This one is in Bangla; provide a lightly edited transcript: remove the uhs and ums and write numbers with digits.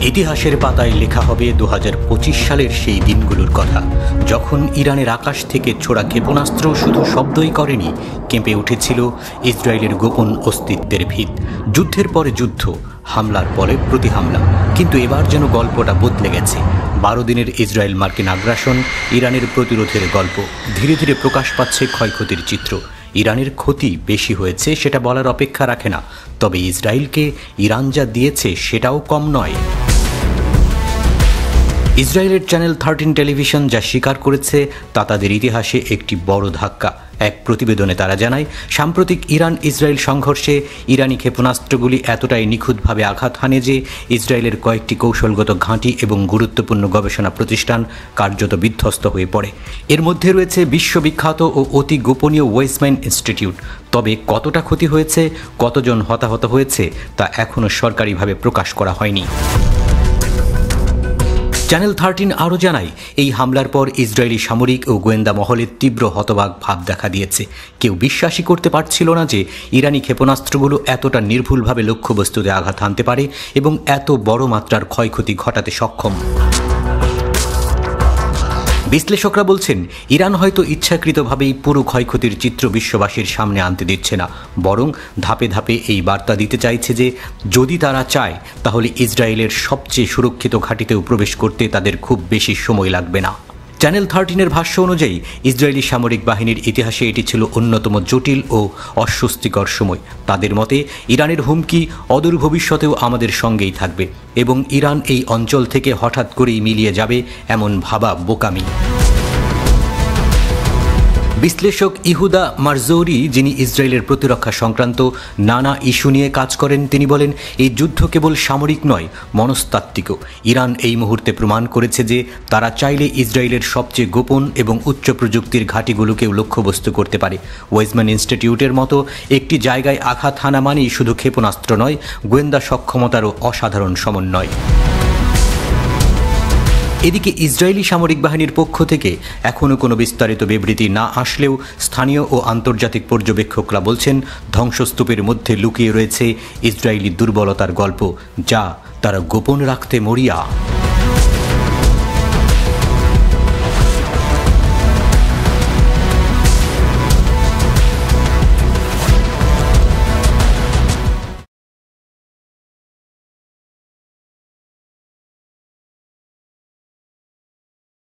ইতিহাসের পাতায় লেখা হবে 2025 সালের সেই দিনগুলোর কথা, যখন ইরানের আকাশ থেকে ছোড়া ক্ষেপণাস্ত্র শুধু শব্দই করেনি, কেঁপে উঠেছিল ইসরায়েলের গোপন অস্তিত্বের ভিত। যুদ্ধের পরে যুদ্ধ, হামলার পরে প্রতি হামলা, কিন্তু এবার যেন গল্পটা বদলে গেছে। 12 দিনের ইসরায়েল মার্কিন আগ্রাসন, ইরানের প্রতিরোধের গল্প। ধীরে ধীরে প্রকাশ পাচ্ছে ক্ষয়ক্ষতির চিত্র। ইরানের ক্ষতি বেশি হয়েছে সেটা বলার অপেক্ষা রাখে না, তবে ইসরায়েলকে ইরান যা দিয়েছে সেটাও কম নয়। ইসরায়েলের চ্যানেল 13 টেলিভিশন যা স্বীকার করেছে তা তাদের ইতিহাসে একটি বড় ধাক্কা। এক প্রতিবেদনে তারা জানায়, সাম্প্রতিক ইরান ইসরায়েল সংঘর্ষে ইরানি ক্ষেপণাস্ত্রগুলি এতটাই নিখুঁতভাবে আঘাত হানে যে ইসরায়েলের কয়েকটি কৌশলগত ঘাঁটি এবং গুরুত্বপূর্ণ গবেষণা প্রতিষ্ঠান কার্যত বিধ্বস্ত হয়ে পড়ে। এর মধ্যে রয়েছে বিশ্ববিখ্যাত ও অতি গোপনীয় ওয়েজম্যান ইনস্টিটিউট। তবে কতটা ক্ষতি হয়েছে, কতজন হতাহত হয়েছে তা এখনও সরকারিভাবে প্রকাশ করা হয়নি। চ্যানেল 13 আরও জানায়, এই হামলার পর ইসরায়েলি সামরিক ও গোয়েন্দা মহলের তীব্র হতবাক ভাব দেখা দিয়েছে। কেউ বিশ্বাসই করতে পারছিল না যে ইরানি ক্ষেপণাস্ত্রগুলো এতটা নির্ভুলভাবে লক্ষ্যবস্তুতে আঘাত হানতে পারে এবং এত বড় মাত্রার ক্ষয়ক্ষতি ঘটাতে সক্ষম। বিশ্লেষকরা বলছেন, ইরান হয়তো ইচ্ছাকৃতভাবেই পুরো ক্ষয়ক্ষতির চিত্র বিশ্ববাসীর সামনে আনতে দিচ্ছে না, বরং ধাপে ধাপে এই বার্তা দিতে চাইছে যে যদি তারা চায় তাহলে ইসরায়েলের সবচেয়ে সুরক্ষিত ঘাঁটিতেও প্রবেশ করতে তাদের খুব বেশি সময় লাগবে না। চ্যানেল 13-এর ভাষ্য অনুযায়ী ইসরায়েলি সামরিক বাহিনীর ইতিহাসে এটি ছিল অন্যতম জটিল ও অস্বস্তিকর সময়। তাদের মতে, ইরানের হুমকি অদূর ভবিষ্যতেও আমাদের সঙ্গেই থাকবে এবং ইরান এই অঞ্চল থেকে হঠাৎ করেই মিলিয়ে যাবে এমন ভাবা বোকামি। বিশ্লেষক ইহুদা মারজৌরি, যিনি ইসরায়েলের প্রতিরক্ষা সংক্রান্ত নানা ইস্যু নিয়ে কাজ করেন, তিনি বলেন, এই যুদ্ধ কেবল সামরিক নয়, মনস্তাত্ত্বিকও। ইরান এই মুহূর্তে প্রমাণ করেছে যে তারা চাইলে ইসরায়েলের সবচেয়ে গোপন এবং উচ্চ প্রযুক্তির ঘাঁটিগুলোকেও লক্ষ্যবস্তু করতে পারে। ওয়েজম্যান ইনস্টিটিউটের মতো একটি জায়গায় আঘাত হানা মানেই শুধু ক্ষেপণাস্ত্র নয়, গোয়েন্দা সক্ষমতারও অসাধারণ সমন্বয়। এদিকে ইসরায়েলি সামরিক বাহিনীর পক্ষ থেকে এখনও কোনো বিস্তারিত বিবৃতি না আসলেও স্থানীয় ও আন্তর্জাতিক পর্যবেক্ষকরা বলছেন, ধ্বংসস্তূপের মধ্যে লুকিয়ে রয়েছে ইসরায়েলি দুর্বলতার গল্প, যা তারা গোপন রাখতে মরিয়া।